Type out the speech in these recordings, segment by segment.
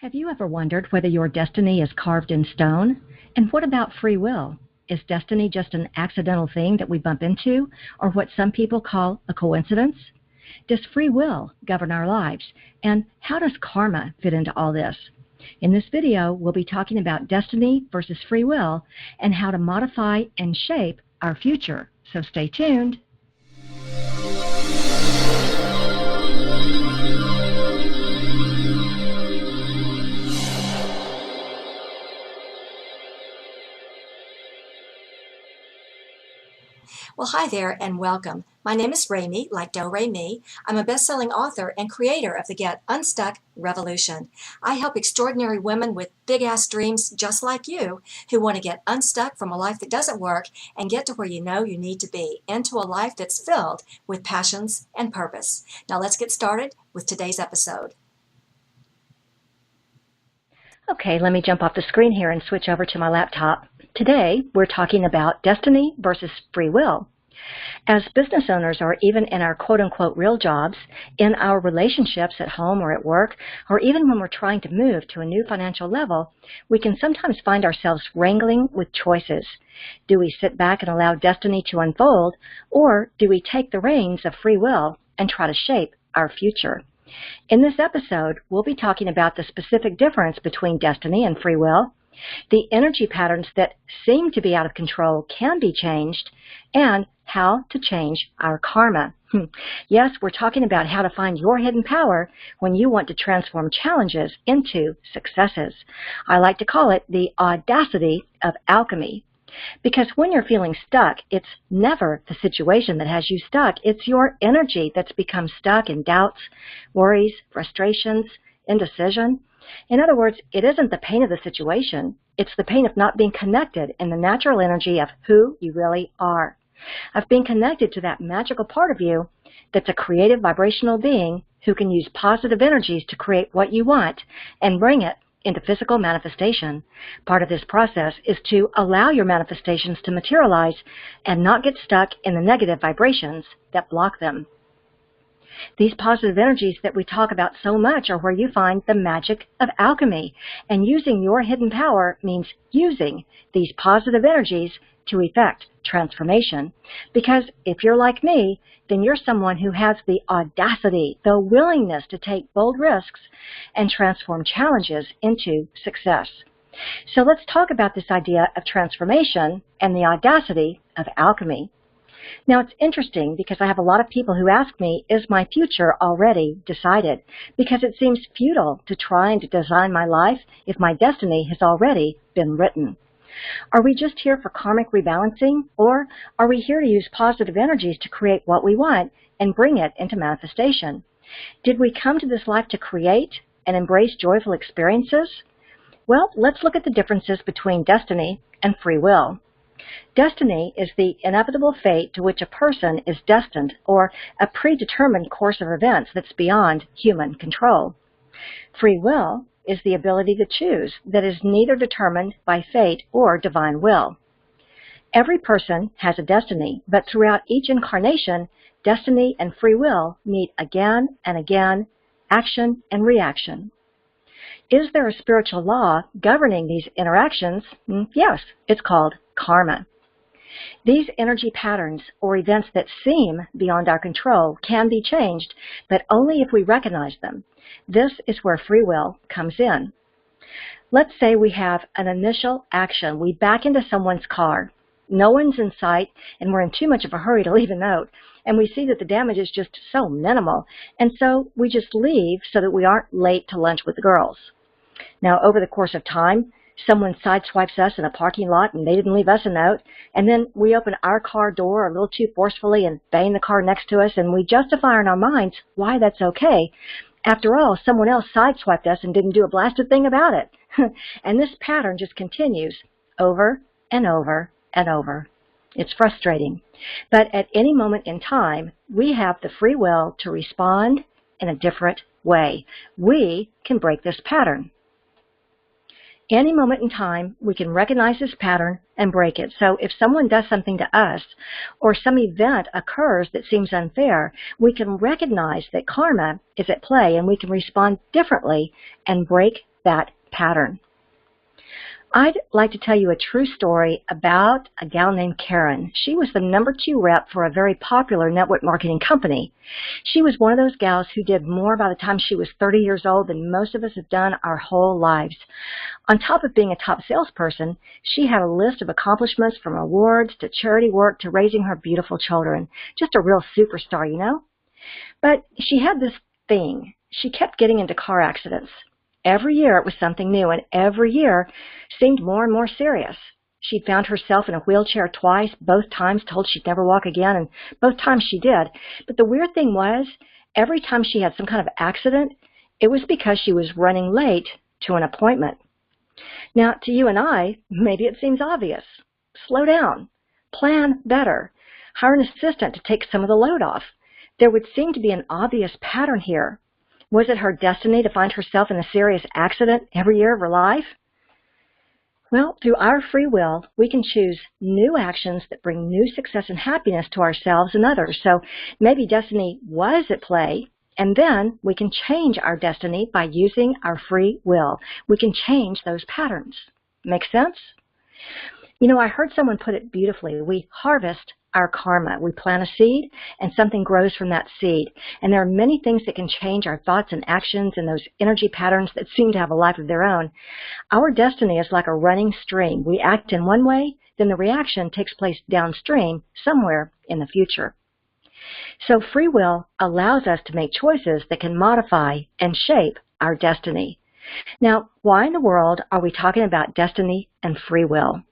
Have you ever wondered whether your destiny is carved in stone? And what about free will? Is destiny just an accidental thing that we bump into, or what some people call a coincidence? Does free will govern our lives? And how does karma fit into all this? In this video, we'll be talking about destiny versus free will and how to modify and shape our future. So stay tuned. Well, hi there and welcome. My name is Remy, like Remy. I'm a best-selling author and creator of the Get Unstuck Revolution. I help extraordinary women with big-ass dreams just like you who want to get unstuck from a life that doesn't work and get to where you know you need to be, into a life that's filled with passions and purpose. Now let's get started with today's episode. Okay, let me jump off the screen here and switch over to my laptop. Today, we're talking about destiny versus free will. As business owners, or even in our quote-unquote real jobs, in our relationships at home or at work, or even when we're trying to move to a new financial level, we can sometimes find ourselves wrangling with choices. Do we sit back and allow destiny to unfold, or do we take the reins of free will and try to shape our future? In this episode, we'll be talking about the specific difference between destiny and free will, the energy patterns that seem to be out of control can be changed, and how to change our karma. Yes, we're talking about how to find your hidden power when you want to transform challenges into successes. I like to call it the audacity of alchemy. Because when you're feeling stuck, it's never the situation that has you stuck. It's your energy that's become stuck in doubts, worries, frustrations, indecision. In other words, it isn't the pain of the situation. It's the pain of not being connected in the natural energy of who you really are, of being connected to that magical part of you that's a creative vibrational being who can use positive energies to create what you want and bring it into physical manifestation. Part of this process is to allow your manifestations to materialize and not get stuck in the negative vibrations that block them. These positive energies that we talk about so much are where you find the magic of alchemy. And using your hidden power means using these positive energies to effect transformation. Because if you're like me, then you're someone who has the audacity, the willingness to take bold risks and transform challenges into success. So let's talk about this idea of transformation and the audacity of alchemy. Now, it's interesting because I have a lot of people who ask me, is my future already decided? Because it seems futile to try and to design my life if my destiny has already been written. Are we just here for karmic rebalancing, or are we here to use positive energies to create what we want and bring it into manifestation? Did we come to this life to create and embrace joyful experiences? Well, let's look at the differences between destiny and free will. Destiny is the inevitable fate to which a person is destined, or a predetermined course of events that's beyond human control. Free will is the ability to choose that is neither determined by fate or divine will. Every person has a destiny, but throughout each incarnation, destiny and free will meet again and again, action and reaction. Is there a spiritual law governing these interactions? Yes, it's called karma. These energy patterns or events that seem beyond our control can be changed, but only if we recognize them. This is where free will comes in. Let's say we have an initial action. We back into someone's car. No one's in sight, and we're in too much of a hurry to leave a note. And we see that the damage is just so minimal. And so we just leave so that we aren't late to lunch with the girls. Now, over the course of time, someone sideswipes us in a parking lot and they didn't leave us a note, and then we open our car door a little too forcefully and bang the car next to us, and we justify in our minds why that's okay. After all, someone else sideswiped us and didn't do a blasted thing about it. And this pattern just continues over and over and over. It's frustrating. But at any moment in time, we have the free will to respond in a different way. We can break this pattern. Any moment in time, we can recognize this pattern and break it. So if someone does something to us, or some event occurs that seems unfair, we can recognize that karma is at play, and we can respond differently and break that pattern. I'd like to tell you a true story about a gal named Karen. She was the #2 rep for a very popular network marketing company. She was one of those gals who did more by the time she was 30 years old than most of us have done our whole lives. On top of being a top salesperson, she had a list of accomplishments from awards to charity work to raising her beautiful children. Just a real superstar, you know? But she had this thing. She kept getting into car accidents. Every year it was something new, and every year seemed more and more serious. She found herself in a wheelchair twice, both times told she'd never walk again, and both times she did. But the weird thing was, every time she had some kind of accident, it was because she was running late to an appointment. Now, to you and I, maybe it seems obvious. Slow down. Plan better. Hire an assistant to take some of the load off. There would seem to be an obvious pattern here. Was it her destiny to find herself in a serious accident every year of her life? Well, through our free will, we can choose new actions that bring new success and happiness to ourselves and others. So maybe destiny was at play, and then we can change our destiny by using our free will. We can change those patterns. Make sense? You know, I heard someone put it beautifully. We harvest our karma. We plant a seed, and something grows from that seed. And there are many things that can change our thoughts and actions and those energy patterns that seem to have a life of their own. Our destiny is like a running stream. We act in one way, then the reaction takes place downstream somewhere in the future. So free will allows us to make choices that can modify and shape our destiny. Now, why in the world are we talking about destiny and free will?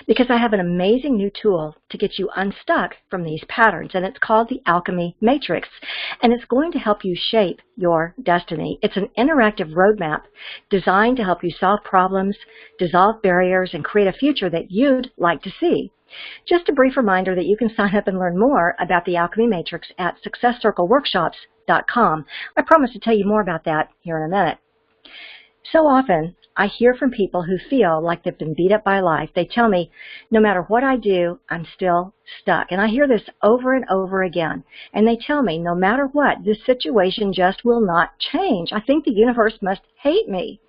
Because I have an amazing new tool to get you unstuck from these patterns, and it's called the Alchemy Matrix, and it's going to help you shape your destiny. It's an interactive roadmap designed to help you solve problems, dissolve barriers, and create a future that you'd like to see. Just a brief reminder that you can sign up and learn more about the Alchemy Matrix at successcircleworkshops.com. I promise to tell you more about that here in a minute. So often, I hear from people who feel like they've been beat up by life. They tell me, no matter what I do, I'm still stuck. And I hear this over and over again. And they tell me, no matter what, this situation just will not change. I think the universe must hate me.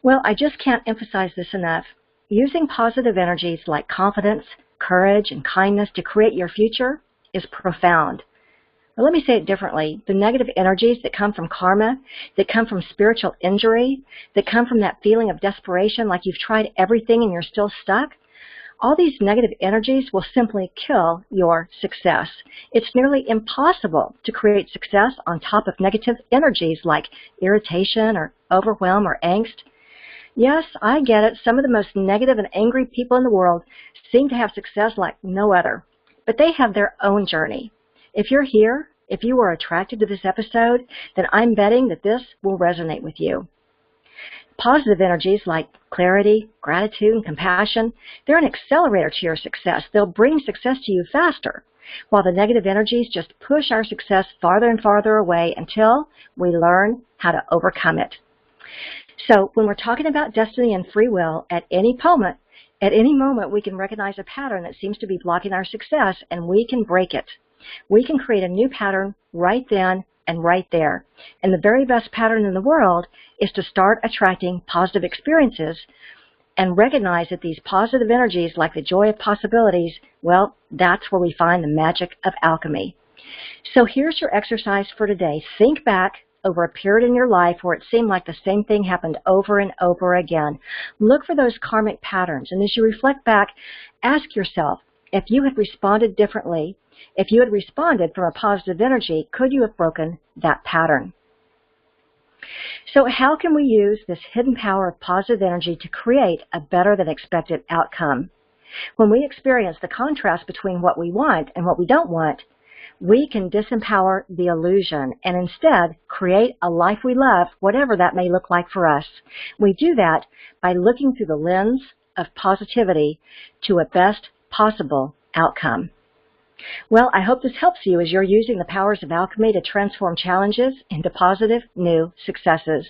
Well, I just can't emphasize this enough. Using positive energies like confidence, courage, and kindness to create your future is profound. Well, let me say it differently. The negative energies that come from karma, that come from spiritual injury, that come from that feeling of desperation, like you've tried everything and you're still stuck, all these negative energies will simply kill your success. It's nearly impossible to create success on top of negative energies like irritation or overwhelm or angst. Yes, I get it. Some of the most negative and angry people in the world seem to have success like no other, but they have their own journey. If you're here, if you are attracted to this episode, then I'm betting that this will resonate with you. Positive energies like clarity, gratitude, and compassion, they're an accelerator to your success. They'll bring success to you faster, while the negative energies just push our success farther and farther away until we learn how to overcome it. So when we're talking about destiny and free will, at any moment we can recognize a pattern that seems to be blocking our success, and we can break it. We can create a new pattern right then and right there. And the very best pattern in the world is to start attracting positive experiences and recognize that these positive energies, like the joy of possibilities, well, that's where we find the magic of alchemy. So here's your exercise for today. Think back over a period in your life where it seemed like the same thing happened over and over again. Look for those karmic patterns, and as you reflect back, ask yourself, if you had responded differently, if you had responded from a positive energy, could you have broken that pattern? So how can we use this hidden power of positive energy to create a better than expected outcome? When we experience the contrast between what we want and what we don't want, we can disempower the illusion and instead create a life we love, whatever that may look like for us. We do that by looking through the lens of positivity to a best possible outcome. Well, I hope this helps you as you're using the powers of alchemy to transform challenges into positive new successes.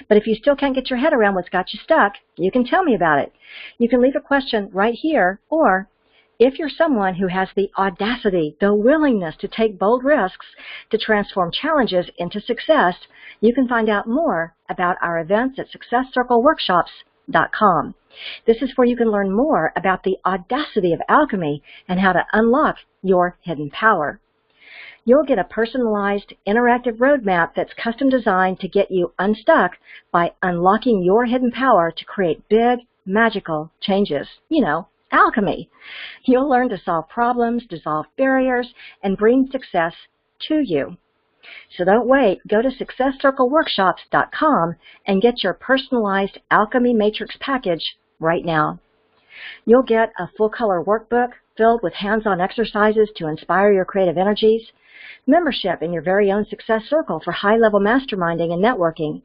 But if you still can't get your head around what's got you stuck, you can tell me about it. You can leave a question right here, or If you're someone who has the audacity, the willingness to take bold risks to transform challenges into success, you can find out more about our events at successcircleworkshops.com. This is where you can learn more about the audacity of alchemy and how to unlock your hidden power. You'll get a personalized, interactive roadmap that's custom designed to get you unstuck by unlocking your hidden power to create big, magical changes. You know, alchemy. You'll learn to solve problems, dissolve barriers, and bring success to you. So don't wait. Go to successcircleworkshops.com and get your personalized Alchemy Matrix package right now. You'll get a full-color workbook filled with hands-on exercises to inspire your creative energies, membership in your very own Success Circle for high-level masterminding and networking,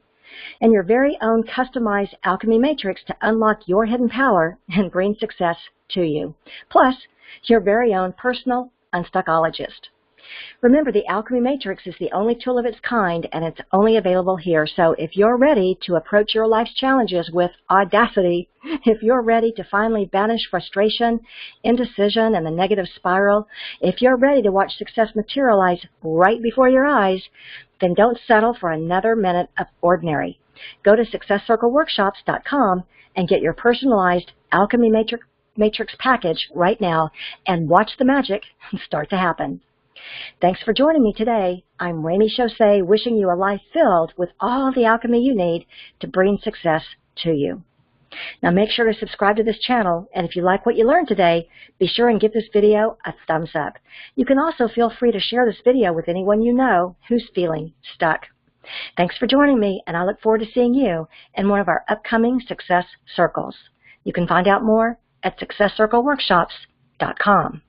and your very own customized Alchemy Matrix to unlock your hidden power and bring success to you. Plus, your very own personal Unstuckologist. Remember, the Alchemy Matrix is the only tool of its kind, and it's only available here. So if you're ready to approach your life's challenges with audacity, if you're ready to finally banish frustration, indecision, and the negative spiral, if you're ready to watch success materialize right before your eyes, then don't settle for another minute of ordinary. Go to successcircleworkshops.com and get your personalized Alchemy Matrix package right now and watch the magic start to happen. Thanks for joining me today. I'm Remy Chausse, wishing you a life filled with all the alchemy you need to bring success to you. Now make sure to subscribe to this channel, and if you like what you learned today, be sure and give this video a thumbs up. You can also feel free to share this video with anyone you know who's feeling stuck. Thanks for joining me, and I look forward to seeing you in one of our upcoming Success Circles. You can find out more at successcircleworkshops.com.